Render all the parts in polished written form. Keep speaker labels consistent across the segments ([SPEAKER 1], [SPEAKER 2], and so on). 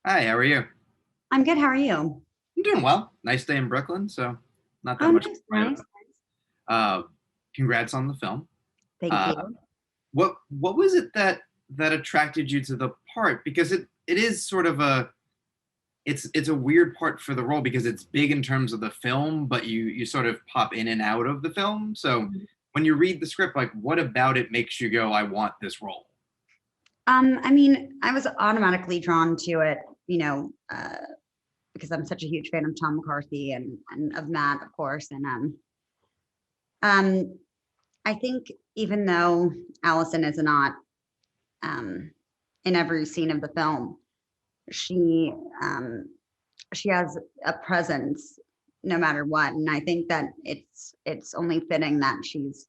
[SPEAKER 1] Hi, how are you?
[SPEAKER 2] I'm good. How are you?
[SPEAKER 1] I'm doing well. Nice day in Brooklyn, so not that
[SPEAKER 2] Oh,
[SPEAKER 1] much to
[SPEAKER 2] nice,
[SPEAKER 1] write
[SPEAKER 2] nice.
[SPEAKER 1] about. Uh, Congrats on the film.
[SPEAKER 2] Thank
[SPEAKER 1] Uh,
[SPEAKER 2] you.
[SPEAKER 1] what was it that attracted you to the part? Because it is sort of it's a weird part for the role because it's big in terms of the film, but you sort of pop in and out of the film. So
[SPEAKER 2] Mhm.
[SPEAKER 1] when you read the script, like what about it makes you go, I want this role?
[SPEAKER 2] I mean, I was automatically drawn to it, you know, because I'm such a huge fan of Tom McCarthy and of Matt, of course. Um, I think even though Allison is not um, in every scene of the film, she um, she has a presence no matter what, and I think that it's only fitting that she's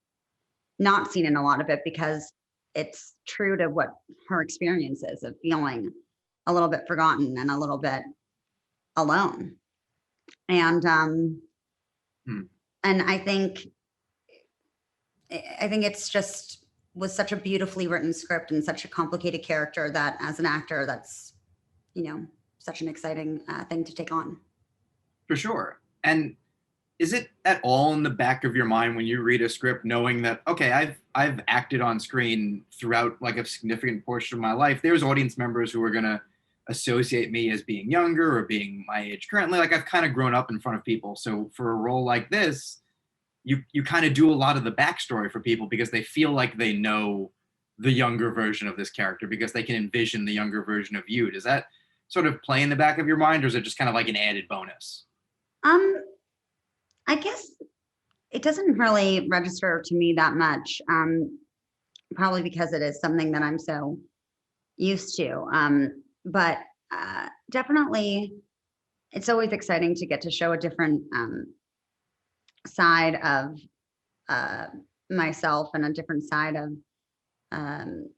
[SPEAKER 2] not seen in a lot of it because it's true to what her experience is of feeling a little bit forgotten and a little bit alone. And
[SPEAKER 1] Hmm.
[SPEAKER 2] and I think it's just was such a beautifully written script and such a complicated character that as an actor, that's you know such an exciting thing to take on.
[SPEAKER 1] For sure. And is it at all in the back of your mind when you read a script knowing that okay, I've acted on screen throughout like a significant portion of my life, there's audience members who are going to associate me as being younger or being my age currently, like I've kind of grown up in front of people, so for a role like this you kind of do a lot of the backstory for people because they feel like they know the younger version of this character because they can envision the younger version of you. Does that sort of play in the back of your mind, or is it just kind of like an added bonus?
[SPEAKER 2] Um, I guess it doesn't really register to me that much. Probably because it is something that I'm so used to. But definitely, it's always exciting to get to show a different side of uh, myself and a different side of um,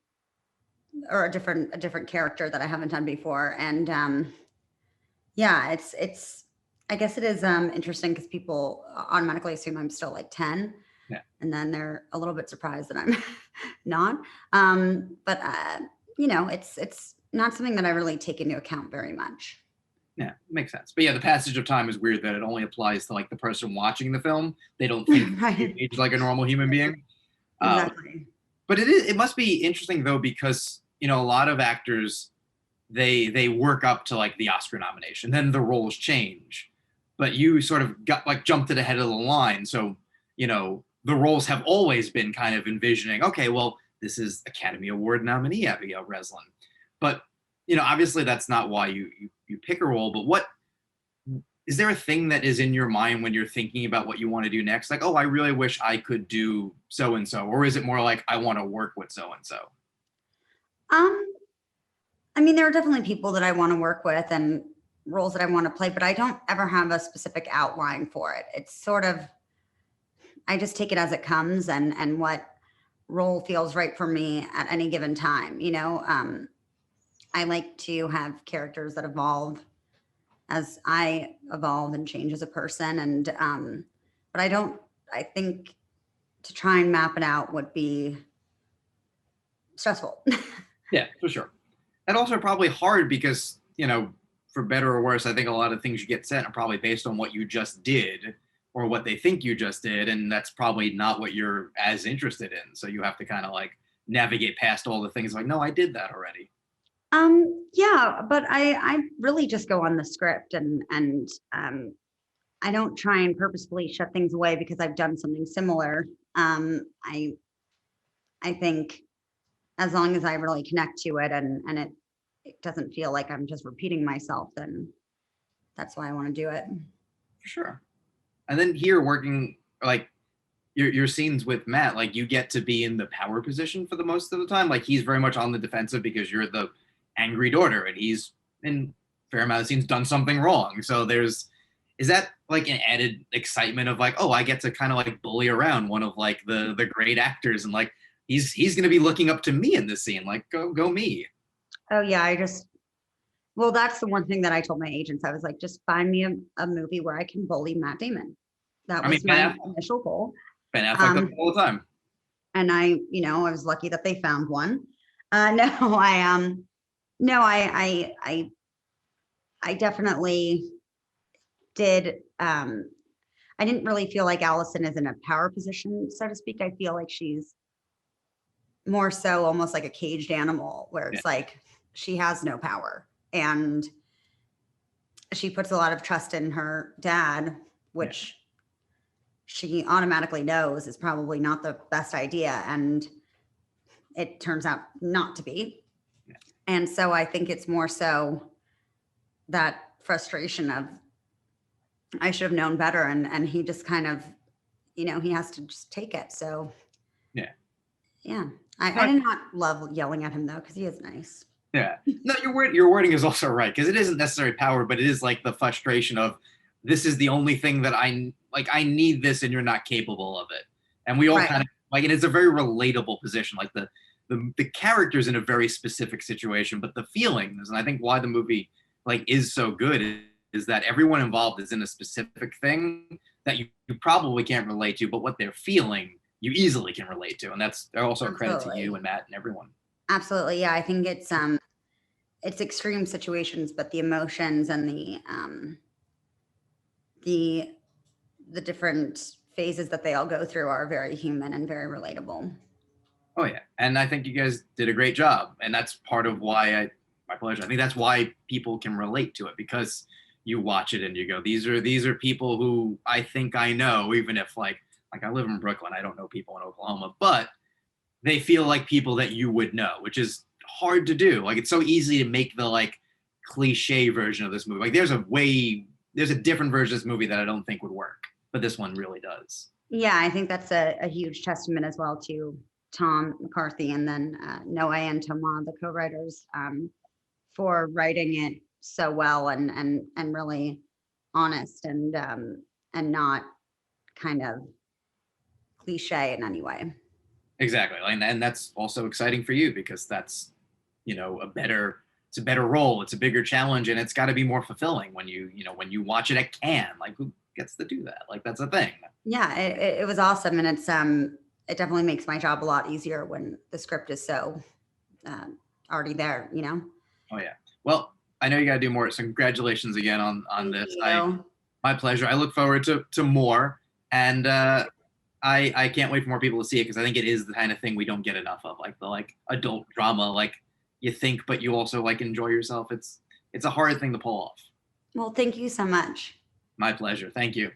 [SPEAKER 2] or a different character that I haven't done before. And yeah, it's I guess it is interesting because people automatically assume I'm still like 10,
[SPEAKER 1] Yeah.
[SPEAKER 2] and then they're a little bit surprised that I'm not. But it's not something that I really take into account very much.
[SPEAKER 1] Yeah, makes sense. But yeah, the passage of time is weird that it only applies to like the person watching the film. They don't think you
[SPEAKER 2] Right.
[SPEAKER 1] age like a normal human being. Uh,
[SPEAKER 2] Exactly.
[SPEAKER 1] but it must be interesting though because a lot of actors they work up to like the Oscar nomination, then the roles change. But you sort of got like jumped to the head of the line, so the roles have always been kind of envisioning. Okay, well, this is Academy Award nominee Abigail Breslin, but obviously that's not why you pick a role. But what is there a thing that is in your mind when you're thinking about what you want to do next? Like, oh, I really wish I could do so and so, or is it more like I want to work with so and so?
[SPEAKER 2] Um, I mean, there are definitely people that I want to work with and roles that I want to play, but I don't ever have a specific outline for it. It's sort of I just take it as it comes and what role feels right for me at any given time. I like to have characters that evolve as I evolve and change as a person, and but I don't. I think to try and map it out would be stressful.
[SPEAKER 1] Yeah, for sure. And also probably hard because for better or worse, I think a lot of things you get sent are probably based on what you just did or what they think you just did, and that's probably not what you're as interested in, so you have to kind of like navigate past all the things like, no, I did that already.
[SPEAKER 2] Yeah, but I really just go on the script and I don't try and purposefully shut things away because I've done something similar. I think as long as I really connect to it and it doesn't feel like I'm just repeating myself, then that's why I want to do it.
[SPEAKER 1] For sure. And then here working like your scenes with Matt, like you get to be in the power position for the most of the time. Like he's very much on the defensive because you're the angry daughter, and he's in a fair amount of scenes done something wrong. So there's is that like an added excitement of like, oh, I get to kind of like bully around one of like the great actors, and like he's gonna be looking up to me in this scene, like go me.
[SPEAKER 2] Oh yeah, well, that's the one thing that I told my agents. I was like, just find me a movie where I can bully Matt Damon. That
[SPEAKER 1] I mean,
[SPEAKER 2] was my initial goal.
[SPEAKER 1] Ben Affleck does it
[SPEAKER 2] Um,
[SPEAKER 1] all the time.
[SPEAKER 2] and I was lucky that they found one. No, I no, I I definitely did. I didn't really feel like Allison is in a power position, so to speak. I feel like she's more so almost like a caged animal where
[SPEAKER 1] Yeah,
[SPEAKER 2] it's like she has no power and she puts a lot of trust in her dad,
[SPEAKER 1] yeah,
[SPEAKER 2] which she automatically knows is probably not the best idea. And it turns out not to be.
[SPEAKER 1] yeah.
[SPEAKER 2] And so I think it's more so that frustration of I should have known better. And he just kind of, he has to just take it. So
[SPEAKER 1] Yeah.
[SPEAKER 2] yeah, I did not love yelling at him though, because he is nice.
[SPEAKER 1] Yeah. No, your wording is also right because it isn't necessarily power, but it is like the frustration of this is the only thing that I like. I need this, and you're not capable of it. And we all
[SPEAKER 2] Right.
[SPEAKER 1] kind of like, and it's a very relatable position. Like the characters in a very specific situation, but the feelings, and I think why the movie like is so good is that everyone involved is in a specific thing that you probably can't relate to, but what they're feeling you easily can relate to, and that's also a credit to you
[SPEAKER 2] Absolutely.
[SPEAKER 1] and Matt and everyone.
[SPEAKER 2] Absolutely. Yeah. I think it's extreme situations, but the emotions and the the different phases that they all go through are very human and very relatable.
[SPEAKER 1] Oh yeah, and I think you guys did a great job, and that's part of why my pleasure. I think that's why people can relate to it because you watch it and you go, these are people who I think I know, even if like I live in Brooklyn, I don't know people in Oklahoma, but they feel like people that you would know, which is hard to do. Like it's so easy to make the like cliche version of this movie. Like there's a different version of this movie that I don't think would work, but this one really does.
[SPEAKER 2] Yeah, I think that's a huge testament as well to Tom McCarthy and then Noah and Thomas, the co-writers, for writing it so well and really honest and not kind of cliche in any way.
[SPEAKER 1] Exactly, and that's also exciting for you because that's a better it's a better role, it's a bigger challenge, and it's got to be more fulfilling when when you watch it at Cannes. Like who gets to do that? Like that's a thing.
[SPEAKER 2] Yeah, it was awesome, and it definitely makes my job a lot easier when the script is so uh, already there.
[SPEAKER 1] Oh yeah. Well, I know you got to do more. So congratulations again on
[SPEAKER 2] Thank
[SPEAKER 1] this. I
[SPEAKER 2] you.
[SPEAKER 1] My pleasure. I look forward to more, and I can't wait for more people to see it because I think it is the kind of thing we don't get enough of, like the like adult drama, like you think but you also like enjoy yourself. It's a hard thing to pull off.
[SPEAKER 2] Well, thank you so much.
[SPEAKER 1] My pleasure. Thank you.